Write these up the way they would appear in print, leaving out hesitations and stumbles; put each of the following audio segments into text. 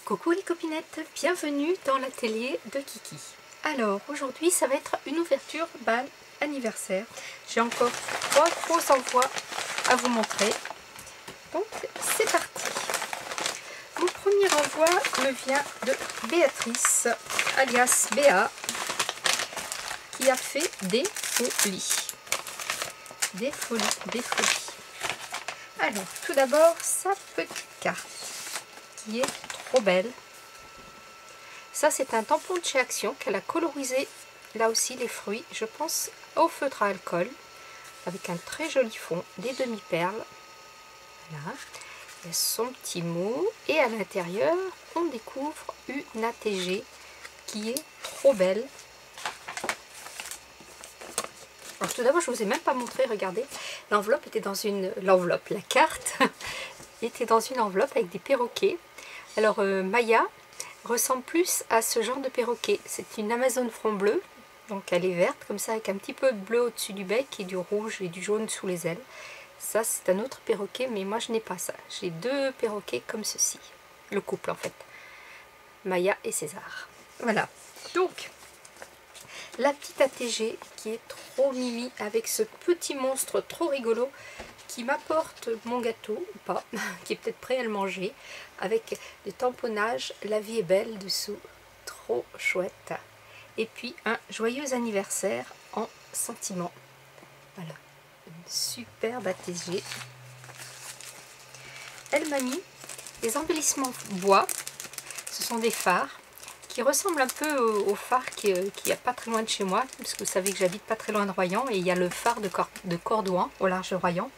Coucou les copinettes, bienvenue dans l'atelier de Kiki. Alors aujourd'hui ça va être une ouverture balle anniversaire. J'ai encore 3 gros envois à vous montrer. Donc c'est parti. Mon premier envoi me vient de Béatrice, alias Béa, qui a fait des folies. Des folies. Alors tout d'abord sa petite carte qui est trop belle. Ça c'est un tampon de chez Action qu'elle a colorisé là aussi les fruits, je pense au feutre à alcool, avec un très joli fond, des demi-perles. Voilà, il y a son petit mot et à l'intérieur on découvre une ATG qui est trop belle. Alors tout d'abord je vous ai même pas montré, regardez, l'enveloppe était dans une... la carte était dans une enveloppe avec des perroquets. Alors Maya ressemble plus à ce genre de perroquet. C'est une Amazone front bleu, donc elle est verte comme ça avec un petit peu de bleu au-dessus du bec et du rouge et du jaune sous les ailes. Ça c'est un autre perroquet, mais moi je n'ai pas ça. J'ai deux perroquets comme ceci, le couple en fait, Maya et César. Voilà, donc la petite ATG qui est trop mimi avec ce petit monstre trop rigolo qui m'apporte mon gâteau, ou pas, qui est peut-être prêt à le manger, avec des tamponnages, la vie est belle dessous, trop chouette. Et puis un joyeux anniversaire en sentiment. Voilà, une superbe ATG. Elle m'a mis des embellissements bois, ce sont des phares, qui ressemblent un peu au phare qui n'y a pas très loin de chez moi, parce que vous savez que j'habite pas très loin de Royan, et il y a le phare de Cordouan, au large de Royan,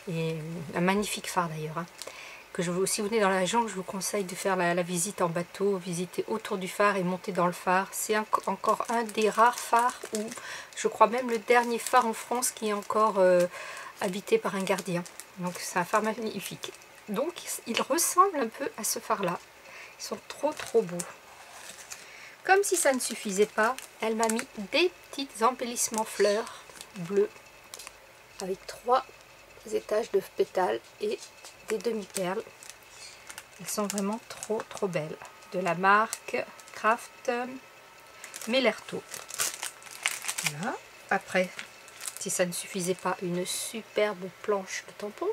et un magnifique phare d'ailleurs, hein, que si vous venez dans la région, je vous conseille de faire la visite en bateau, visiter autour du phare et monter dans le phare. C'est encore un des rares phares, ou je crois même le dernier phare en France qui est encore habité par un gardien. Donc c'est un phare magnifique. Donc il ressemble un peu à ce phare là, ils sont trop beaux. Comme si ça ne suffisait pas, elle m'a mis des petits embellissements fleurs bleues avec 3 étages de pétales et des demi-perles. Elles sont vraiment trop belles. De la marque Craft Mellerto. Voilà. Après, si ça ne suffisait pas, une superbe planche de tampon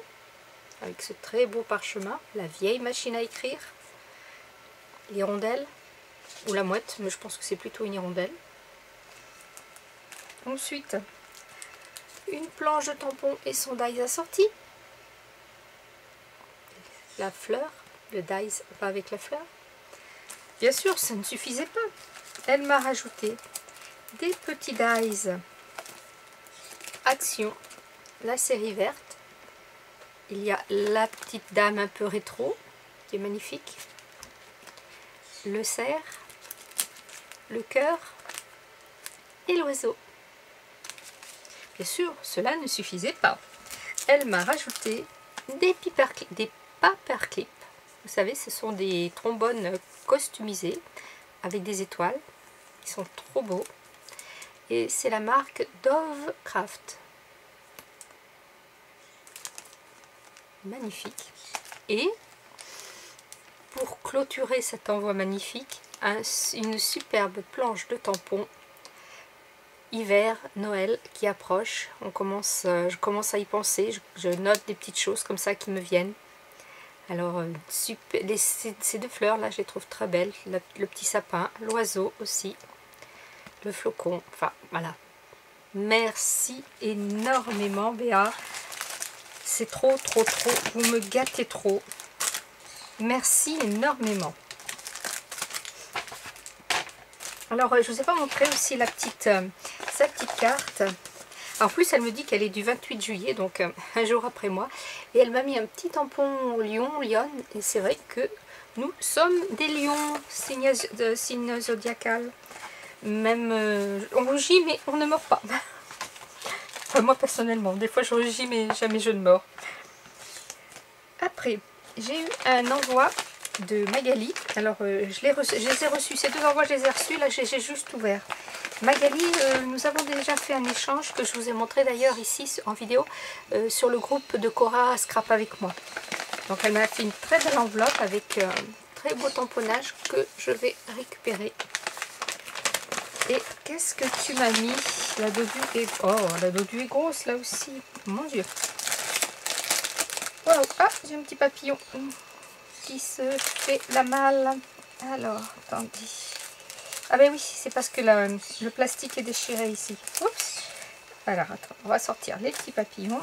avec ce très beau parchemin, la vieille machine à écrire, l'hirondelle ou la mouette, mais je pense que c'est plutôt une hirondelle. Ensuite, une planche de tampon et son dies assorti. La fleur, le dies va avec la fleur. Bien sûr, ça ne suffisait pas. Elle m'a rajouté des petits dies Action, la série verte. Il y a la petite dame un peu rétro, qui est magnifique. Le cerf, le cœur et l'oiseau. Bien sûr, cela ne suffisait pas. Elle m'a rajouté des paperclips. Vous savez, ce sont des trombones customisés avec des étoiles. Ils sont trop beaux. Et c'est la marque Dove Craft. Magnifique. Et pour clôturer cet envoi magnifique, une superbe planche de tampons hiver, Noël qui approche. Je commence à y penser, je note des petites choses comme ça qui me viennent. Alors ces deux fleurs là je les trouve très belles, le petit sapin, l'oiseau aussi, le flocon, enfin voilà. Merci énormément Béa, c'est trop, vous me gâtez trop. Merci énormément. Alors je vous ai pas montré aussi sa petite carte. En plus elle me dit qu'elle est du 28 juillet, donc un jour après moi. Et elle m'a mis un petit tampon lion, lionne. Et c'est vrai que nous sommes des lions, signe zodiacal. Même on rougit mais on ne meurt pas. Enfin, moi personnellement, des fois je rougis mais jamais je ne meurs. Après, j'ai eu un envoi de Magali. Alors je les ai reçus, ces deux envois je les ai reçus, là j'ai juste ouvert. Magali, nous avons déjà fait un échange que je vous ai montré d'ailleurs ici en vidéo sur le groupe de Cora Scrap avec moi. Donc elle m'a fait une très belle enveloppe avec très beau tamponnage que je vais récupérer. Et qu'est-ce que tu m'as mis? La dodu est... Oh, la dodu est grosse là aussi. Mon Dieu. Wow. Ah, j'ai un petit papillon qui se fait la malle. Alors, attendez. Ah ben oui, c'est parce que le plastique est déchiré ici. Oups. Alors, attends, on va sortir les petits papillons.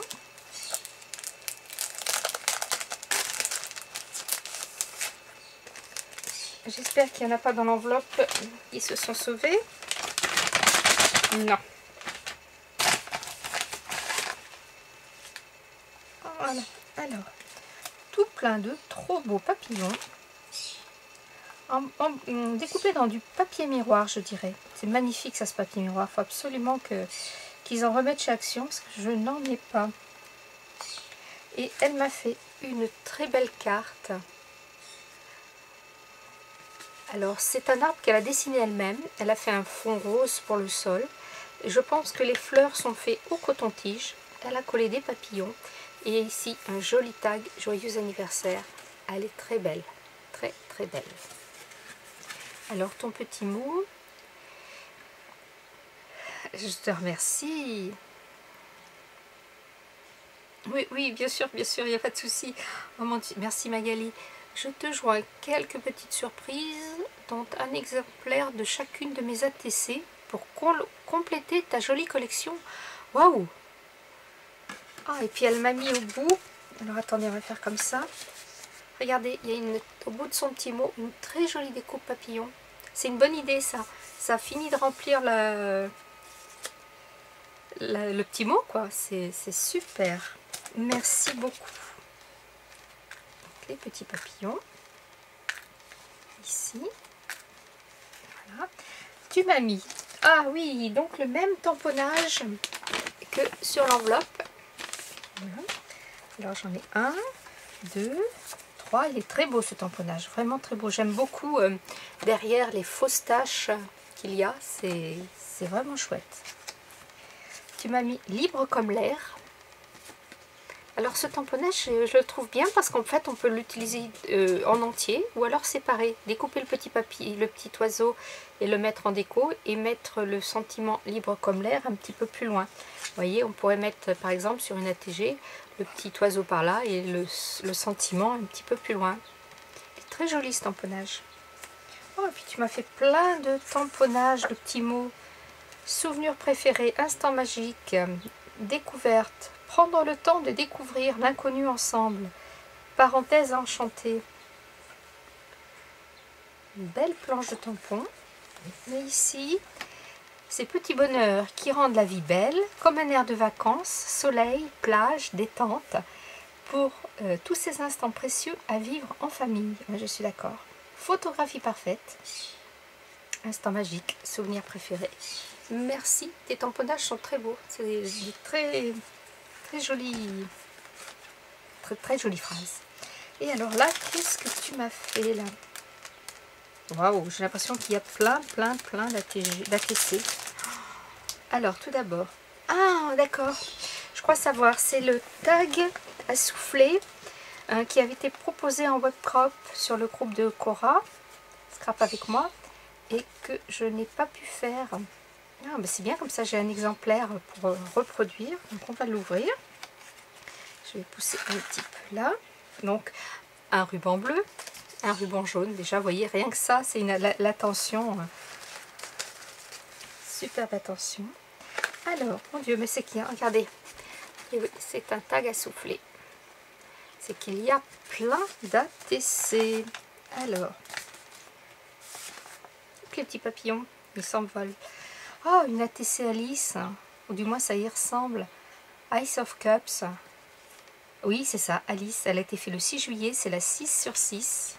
J'espère qu'il n'y en a pas dans l'enveloppe qui se sont sauvés. Non. Voilà. Alors, tout plein de trop beaux papillons. Découpés dans du papier miroir, je dirais. C'est magnifique ça, ce papier miroir. Il faut absolument qu'ils en remettent chez Action parce que je n'en ai pas. Et elle m'a fait une très belle carte. Alors, c'est un arbre qu'elle a dessiné elle-même. Elle a fait un fond rose pour le sol. Et je pense que les fleurs sont faites au coton-tige. Elle a collé des papillons. Et ici, un joli tag « Joyeux anniversaire ». Elle est très belle. Très, très belle. Alors, ton petit mot. Je te remercie. Oui, oui, bien sûr, il n'y a pas de souci. Oh mon Dieu, merci Magali. Je te joins quelques petites surprises, dont un exemplaire de chacune de mes ATC pour compléter ta jolie collection. Waouh! Ah, et puis elle m'a mis au bout. Alors attendez, on va faire comme ça. Regardez, il y a au bout de son petit mot, une très jolie découpe papillon. C'est une bonne idée ça. Ça finit de remplir le petit mot, quoi. C'est super. Merci beaucoup. Donc, les petits papillons. Ici. Voilà. Tu m'as mis. Ah oui, donc le même tamponnage que sur l'enveloppe. Voilà. Alors j'en ai un, deux, trois. Il est très beau ce tamponnage. Vraiment très beau. J'aime beaucoup derrière les fausses taches qu'il y a. C'est vraiment chouette. Tu m'as mis libre comme l'air. Alors ce tamponnage, je le trouve bien parce qu'en fait on peut l'utiliser en entier ou alors séparé. Découper le petit papier, le petit oiseau et le mettre en déco et mettre le sentiment libre comme l'air un petit peu plus loin. Vous voyez, on pourrait mettre par exemple sur une ATG le petit oiseau par là et le sentiment un petit peu plus loin. C'est très joli ce tamponnage. Oh, et puis tu m'as fait plein de tamponnages, de petits mots. Souvenirs préférés, instant magique, découverte. Prendre le temps de découvrir l'inconnu ensemble. Parenthèse enchantée. Une belle planche de tampons. Et ici, ces petits bonheurs qui rendent la vie belle, comme un air de vacances, soleil, plage, détente, pour tous ces instants précieux à vivre en famille. Je suis d'accord. Photographie parfaite. Instant magique, souvenir préféré. Merci, tes tamponnages sont très beaux. C'est des très jolies, très jolies phrases. Et alors là, qu'est-ce que tu m'as fait là? Waouh, j'ai l'impression qu'il y a plein d'ATC. Alors, tout d'abord, ah d'accord, je crois savoir, c'est le tag à souffler qui avait été proposé en webcrop sur le groupe de Cora, Scrap avec moi, et que je n'ai pas pu faire. Ah, ben c'est bien, comme ça j'ai un exemplaire pour reproduire. Donc on va l'ouvrir. Je vais pousser un petit peu là. Donc un ruban bleu, un ruban jaune. Déjà, vous voyez, rien que ça, c'est l'attention. Superbe attention. Alors, mon Dieu, mais c'est qui hein? Regardez. Et oui, c'est un tag à souffler. C'est qu'il y a plein d'ATC. Alors, les petits papillons, ils s'envolent. Oh, une ATC Alice, ou du moins ça y ressemble. Ice of Cups. Oui, c'est ça, Alice. Elle a été faite le 6 juillet, c'est la 6/6.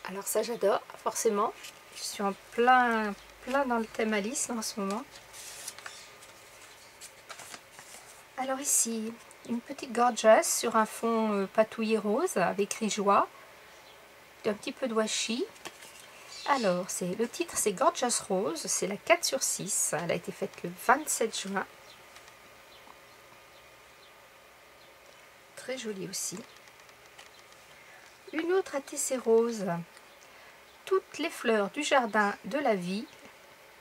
Alors ça, j'adore, forcément. Je suis en plein dans le thème Alice là, en ce moment. Alors ici, une petite gorgeous sur un fond patouillé rose avec écrit joie. Un petit peu de washi. Alors, le titre c'est Gorgeous Rose, c'est la 4/6, elle a été faite le 27 juin. Très jolie aussi. une autre ATC rose. Toutes les fleurs du jardin de la vie,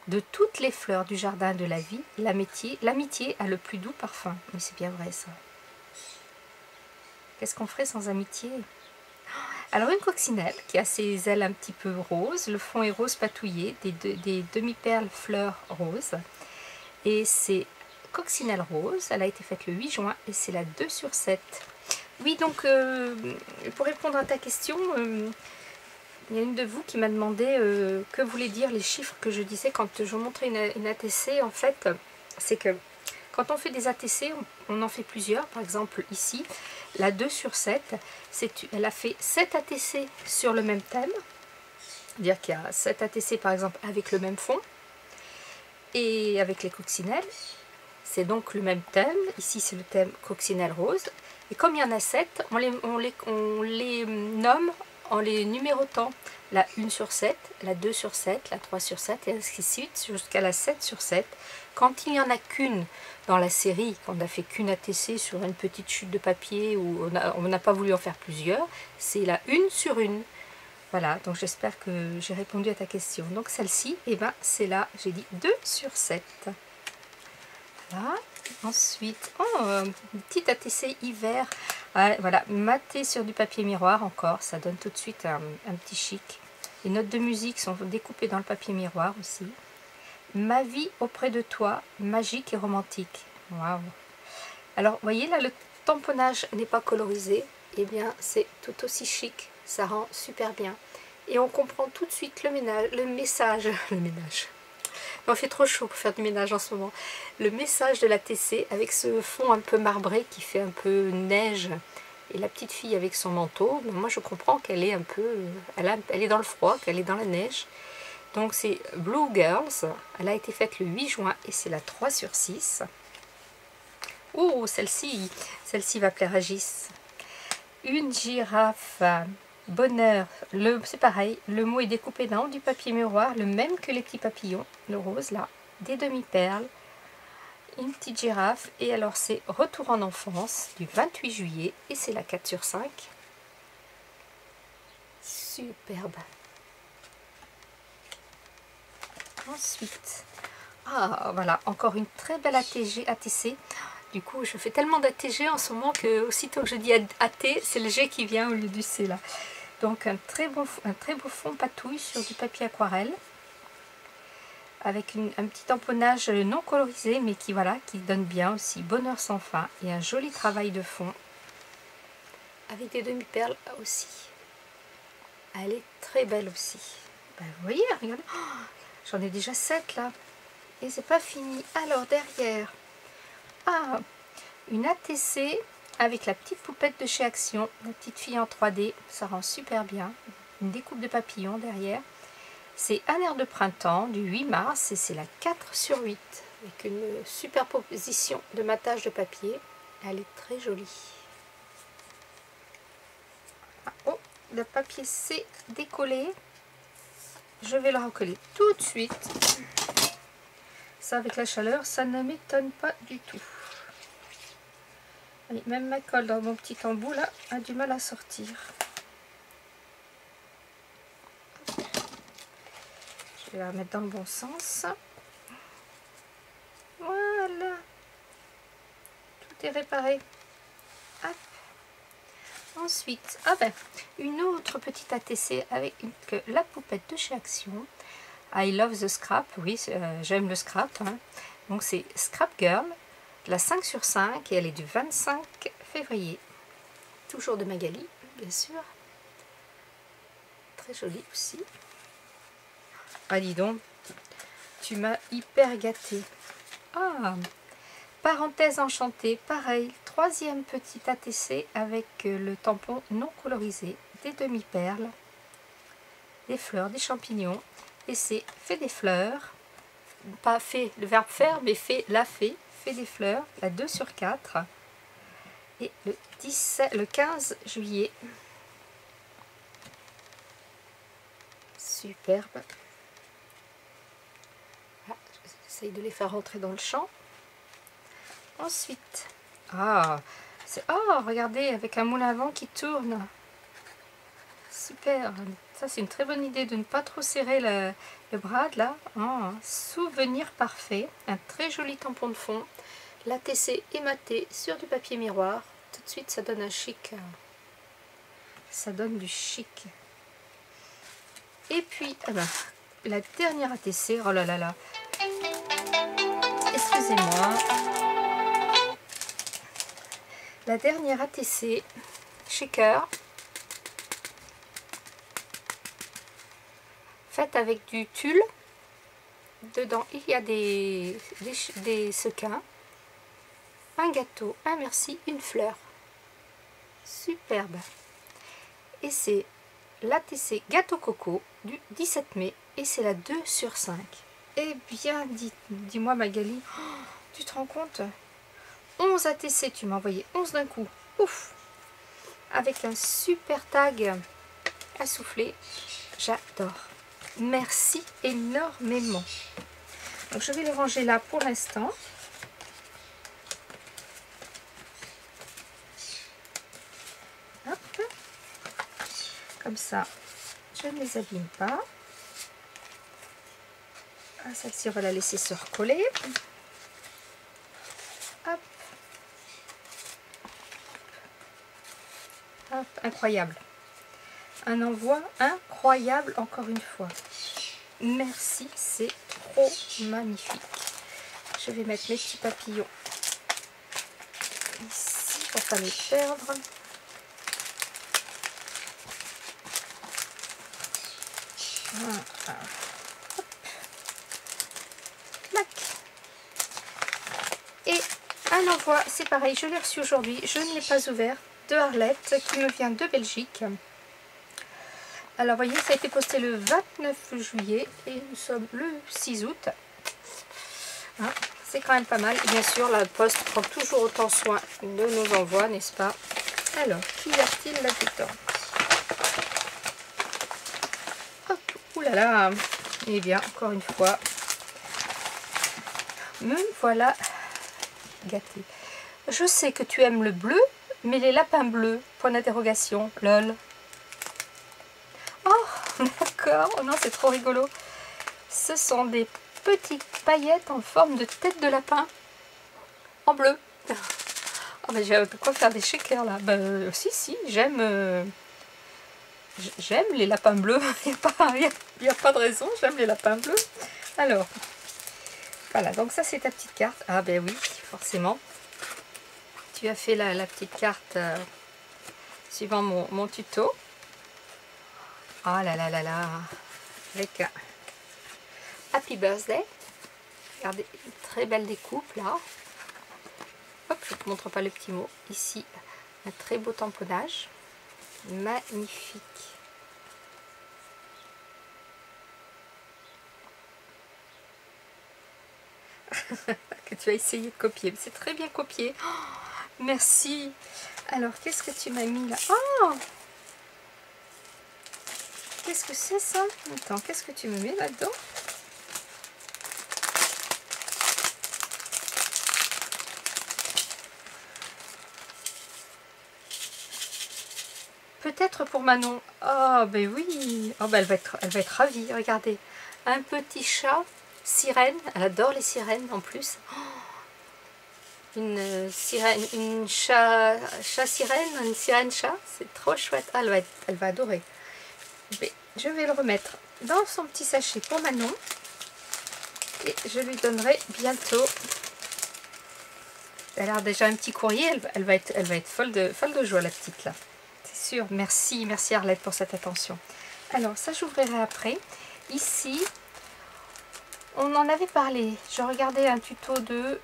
de toutes les fleurs du jardin de la vie, l'amitié a le plus doux parfum. Mais c'est bien vrai ça. Qu'est-ce qu'on ferait sans amitié? Alors une coccinelle qui a ses ailes un petit peu roses, le fond est rose patouillé, des demi-perles fleurs roses. Et c'est coccinelle rose, elle a été faite le 8 juin et c'est la 2/7. Oui, donc pour répondre à ta question, il y a une de vous qui m'a demandé que voulaient dire les chiffres que je disais quand je montrais une ATC. En fait, c'est que quand on fait des ATC, on en fait plusieurs. Par exemple, ici, la 2/7, elle a fait 7 ATC sur le même thème. C'est-à-dire qu'il y a 7 ATC, par exemple, avec le même fond et avec les coccinelles. C'est donc le même thème. Ici, c'est le thème coccinelle rose. Et comme il y en a 7, on les nomme en les numérotant. La 1/7, la 2/7, la 3/7 et ainsi de suite jusqu'à la 7/7. Quand il n'y en a qu'une dans la série, qu'on n'a fait qu'une ATC sur une petite chute de papier ou on n'a pas voulu en faire plusieurs, c'est la 1/1. Voilà, donc j'espère que j'ai répondu à ta question. Donc celle-ci, eh ben, c'est là, j'ai dit 2/7. Voilà. Ensuite, une petite ATC hiver. Ah, voilà, maté sur du papier miroir encore, ça donne tout de suite un petit chic. Les notes de musique sont découpées dans le papier miroir aussi. Ma vie auprès de toi, magique et romantique. Waouh! Alors, vous voyez là, le tamponnage n'est pas colorisé. Eh bien, c'est tout aussi chic. Ça rend super bien. Et on comprend tout de suite le message. Le ménage. Il fait trop chaud pour faire du ménage en ce moment. Le message de la TC avec ce fond un peu marbré qui fait un peu neige. Et la petite fille avec son manteau. Moi, je comprends qu'elle est un peu... Elle est dans le froid, qu'elle est dans la neige. Donc, c'est Blue Girls. Elle a été faite le 8 juin et c'est la 3/6. Oh, celle-ci va plaire à Gis. Une girafe... Bonheur, c'est pareil, le mot est découpé dans du papier miroir, le même que les petits papillons, le rose là, des demi-perles, une petite girafe, et alors c'est Retour en enfance du 28 juillet, et c'est la 4/5. Superbe. Ensuite, voilà, encore une très belle ATC. Du coup, je fais tellement d'ATG en ce moment que aussitôt que je dis AT, c'est le G qui vient au lieu du C là. Donc un très beau fond patouille sur du papier aquarelle avec un petit tamponnage non colorisé mais qui donne bien aussi bonheur sans fin et un joli travail de fond avec des demi-perles aussi. Elle est très belle aussi. Ben, vous voyez, regardez, j'en ai déjà 7 là et c'est pas fini. Alors derrière, une ATC avec la petite poupette de chez Action, la petite fille en 3D, ça rend super bien. Une découpe de papillons derrière. C'est un air de printemps du 8 mars et c'est la 4/8 avec une superposition de matage de papier. Elle est très jolie. Oh, le papier s'est décollé. Je vais le recoller tout de suite. Ça, avec la chaleur, ça ne m'étonne pas du tout. Allez, même ma colle dans mon petit embout là a du mal à sortir. Je vais la remettre dans le bon sens. Voilà. Tout est réparé. Hop. Ensuite, une autre petite ATC avec la poupette de chez Action. I love the scrap. Oui, j'aime le scrap. Hein. Donc c'est Scrap Girl. La 5/5 et elle est du 25 février. Toujours de Magali, bien sûr. Très jolie aussi. Ah, dis donc, tu m'as hyper gâtée. Parenthèse enchantée, pareil. 3e petite ATC avec le tampon non colorisé, des demi-perles, des fleurs, des champignons. Et c'est fait des fleurs. Pas fait le verbe faire, mais fait des fleurs, la 2/4 et le 15 juillet. Superbe. J'essaye de les faire rentrer dans le champ. Ensuite, regardez, avec un moulin à vent qui tourne. super. Ça, c'est une très bonne idée de ne pas trop serrer le bras, là. Oh, souvenir parfait. Un très joli tampon de fond. La TC ématée sur du papier miroir. Tout de suite, ça donne un chic. Ça donne du chic. Et puis, eh ben, la dernière ATC. Oh là là là. Excusez-moi. La dernière ATC shaker. Faite avec du tulle. Dedans, il y a des sequins. Un gâteau, un merci, une fleur. Superbe. Et c'est l'ATC gâteau coco du 17 mai. Et c'est la 2 sur 5. Eh bien, dis-moi Magali, oh, tu te rends compte? 11 ATC, tu m'as envoyé 11 d'un coup. Ouf! Avec un super tag à souffler. J'adore. Merci énormément. Donc je vais les ranger là pour l'instant. Hop. Comme ça, je ne les abîme pas. Ah, celle-ci, on va la laisser se recoller. Hop. Hop. Incroyable. Un envoi incroyable encore une fois. Merci, c'est trop magnifique. Je vais mettre mes petits papillons ici pour ne pas les perdre. Voilà. Et un envoi, c'est pareil, je l'ai reçu aujourd'hui, je ne l'ai pas ouvert, de Arlette qui me vient de Belgique. Alors voyez, ça a été posté le 29 juillet et nous sommes le 6 août. Hein, c'est quand même pas mal. Et bien sûr, la poste prend toujours autant soin de nos envois, n'est-ce pas? Alors, qu'y a-t-il là-dedans? Hop, oulala. Eh bien, encore une fois, me voilà gâtée. Je sais que tu aimes le bleu, mais les lapins bleus, point d'interrogation, lol. Oh, d'accord, oh non, c'est trop rigolo. Ce sont des petites paillettes en forme de tête de lapin, en bleu. Oh, ben, j'ai de quoi faire des shakers là. Ben, si, j'aime les lapins bleus. Il n'y a pas de raison, j'aime les lapins bleus. Alors, voilà, donc ça c'est ta petite carte. Ah ben oui, forcément. Tu as fait la petite carte suivant mon tuto. Oh là là là là. Avec Happy Birthday. Regardez, une très belle découpe là. Hop, je ne te montre pas le petit mot. Ici, un très beau tamponnage. Magnifique. Que tu as essayé de copier. C'est très bien copié. Oh, merci. Alors, qu'est-ce que tu m'as mis là? Oh! Qu'est-ce que c'est ça? Attends, qu'est-ce que tu me mets là-dedans? Peut-être pour Manon. Oh, ben oui. Oh, ben elle va être ravie. Regardez. Un petit chat sirène. Elle adore les sirènes en plus. Oh, une sirène, une chat sirène, une sirène chat. C'est trop chouette. Ah, elle va adorer. Mais je vais le remettre dans son petit sachet pour Manon. Et je lui donnerai bientôt. Elle a déjà un petit courrier. Elle va être folle de joie, la petite là. C'est sûr. Merci Arlette pour cette attention. Alors ça j'ouvrirai après. Ici, on en avait parlé. Je regardais un tuto de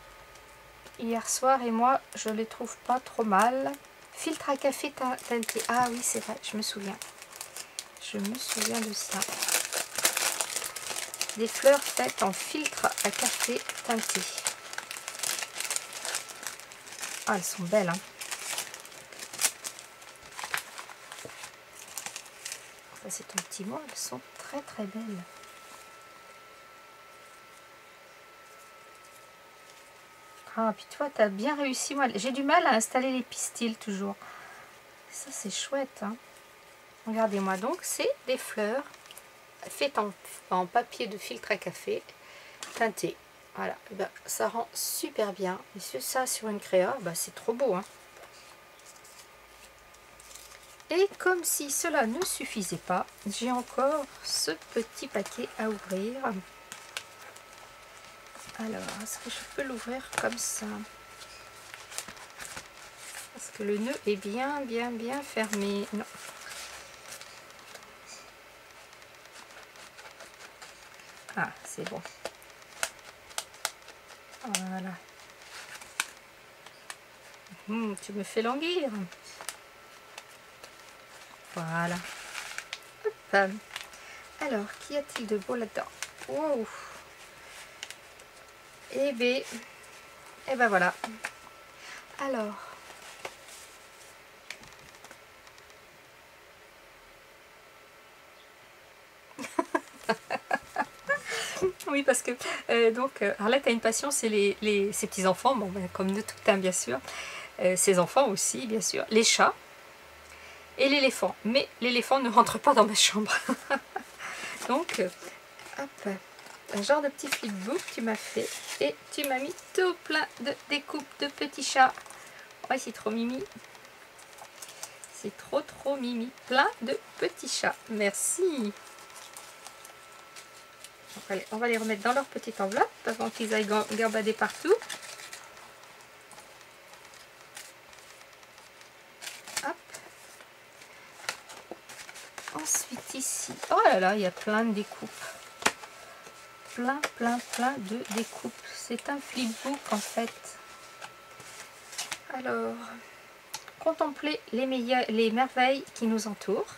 hier soir et moi je les trouve pas trop mal. Filtre à café teinté. Ah oui c'est vrai, je me souviens. Je me souviens de ça. Des fleurs faites en filtre à café teinté. Ah, elles sont belles, hein. Ça, c'est ton petit mot. Elles sont très, très belles. Ah, puis toi, tu as bien réussi. Moi, j'ai du mal à installer les pistils, toujours. Ça, c'est chouette, hein. Regardez-moi donc, c'est des fleurs faites en papier de filtre à café teinté. Voilà, et ben, ça rend super bien. Et ça sur une créa, ben, c'est trop beau, hein. Et comme si cela ne suffisait pas, j'ai encore ce petit paquet à ouvrir. Alors, est-ce que je peux l'ouvrir comme ça? Parce que le nœud est bien fermé. Non. Ah, c'est bon. Voilà. Tu me fais languir. Voilà. Hop. Alors, qu'y a-t-il de beau là-dedans? Wow. Eh ben voilà. Alors. Oui, parce que Arlette a une passion, c'est ses petits-enfants, bon, ben, comme nous tout, hein, bien sûr. Ses enfants aussi, bien sûr. Les chats et l'éléphant. Mais l'éléphant ne rentre pas dans ma chambre. Donc, hop, un genre de petit flipbook tu m'as fait. Et tu m'as mis tout plein de découpes de petits chats. Ouais, c'est trop mimi. C'est trop mimi. Plein de petits chats. Merci. On va les remettre dans leur petite enveloppe avant qu'ils aillent gambader partout. Hop. Ensuite ici, oh là là, il y a plein de découpes. Plein de découpes. C'est un flipbook en fait. Alors, contempler les merveilles qui nous entourent.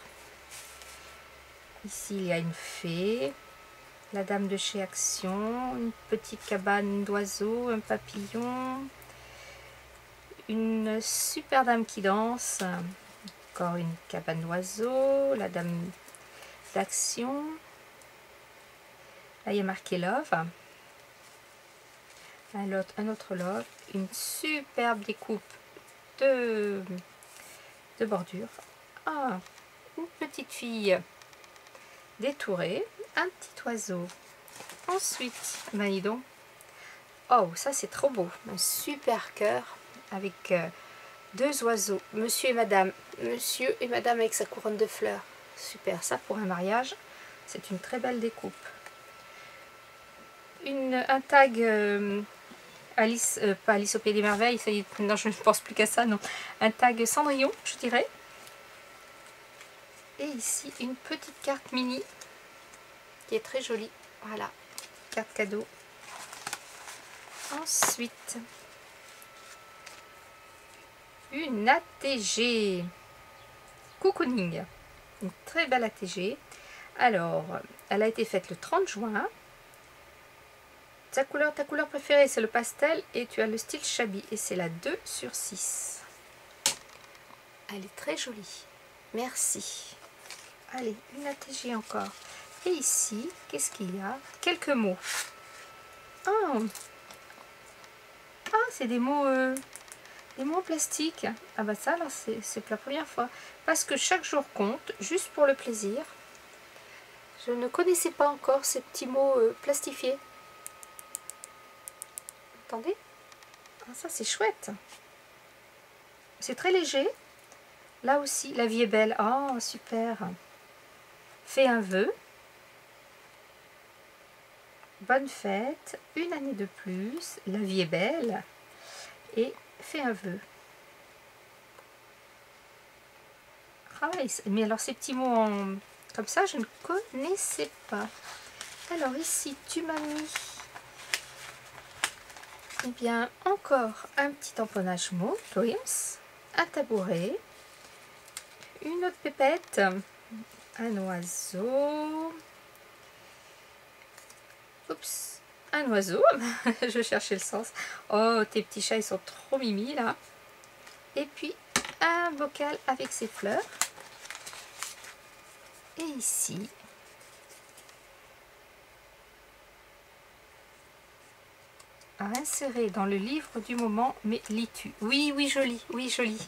Ici, il y a une fée. La dame de chez Action, une petite cabane d'oiseaux, un papillon, une super dame qui danse, encore une cabane d'oiseaux, la dame d'Action, là il y a marqué Love, un autre Love, une superbe découpe de bordure, une petite fille détourée, un petit oiseau. Ensuite, ben dis donc, oh ça c'est trop beau, un super cœur avec deux oiseaux, monsieur et madame avec sa couronne de fleurs. Super, ça pour un mariage, c'est une très belle découpe. Un tag Alice, pas Alice au Pays des Merveilles, ça y est, non je ne pense plus qu'à ça, non. Un tag Cendrillon, je dirais. Et ici, une petite carte mini qui est très jolie. Voilà, carte cadeau. Ensuite, une ATG Cocooning, une très belle ATG. Alors, elle a été faite le 30 juin. Ta couleur préférée, c'est le pastel et tu as le style shabby et c'est la 2/6. Elle est très jolie. Merci. Allez, une ATG encore. Et ici, qu'est-ce qu'il y a? Quelques mots. C'est des mots en plastique. Ah bah ça, là, c'est la première fois. Parce que chaque jour compte, juste pour le plaisir. Je ne connaissais pas encore ces petits mots plastifiés. Attendez. Ah, ça, c'est chouette. C'est très léger. Là aussi, la vie est belle. Oh, super. Fais un vœu. Bonne fête. Une année de plus. La vie est belle. Et fais un vœu. Ah, mais alors ces petits mots comme ça, je ne connaissais pas. Alors ici, tu m'as mis eh bien encore un petit tamponnage mot, Dreams, un tabouret, une autre pépette, un oiseau, oups, un oiseau, je cherchais le sens. Oh, tes petits chats, ils sont trop mimi là. Et puis un bocal avec ses fleurs. Et ici, à insérer dans le livre du moment, mais lis-tu? Oui, oui, joli, oui, joli.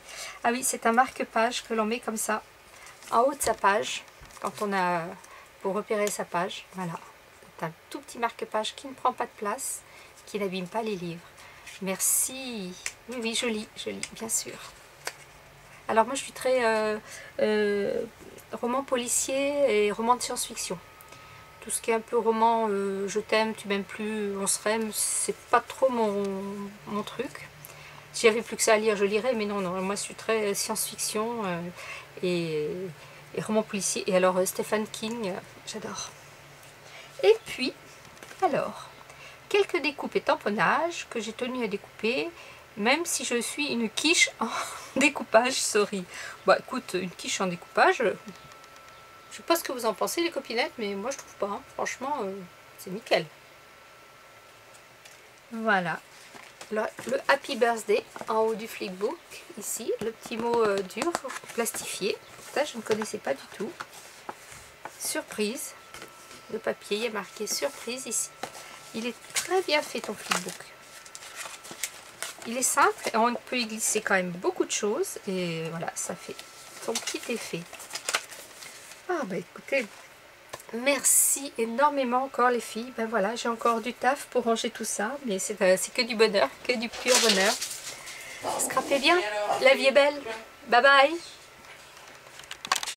Ah oui, c'est un marque-page que l'on met comme ça en haut de sa page, quand on a, pour repérer sa page, voilà. C'est un tout petit marque-page qui ne prend pas de place, qui n'abîme pas les livres. Merci. Oui, oui, joli, bien sûr. Alors moi je suis très roman policier et roman de science-fiction. Tout ce qui est un peu roman, je t'aime, tu m'aimes plus, on se rème, c'est pas trop mon truc. Si j'avais plus que ça à lire, je lirais, mais non, non, moi je suis très science-fiction et roman policier. Et alors Stephen King, j'adore. Et puis, alors, quelques découpes et tamponnages que j'ai tenu à découper, même si je suis une quiche en découpage, sorry. Bah écoute, une quiche en découpage, je sais pas ce que vous en pensez les copinettes, mais moi je trouve pas, hein. Franchement, c'est nickel. Voilà. Le Happy Birthday en haut du flipbook, ici, le petit mot dur, plastifié. Ça, je ne connaissais pas du tout. Surprise. Le papier, il y a marqué surprise ici. Il est très bien fait ton flipbook. Il est simple et on peut y glisser quand même beaucoup de choses. Et voilà, ça fait son petit effet. Ah bah écoutez, merci énormément encore les filles. Ben voilà, j'ai encore du taf pour ranger tout ça. Mais c'est que du bonheur, que du pur bonheur. Scrapez bien, la vie est belle. Bye bye.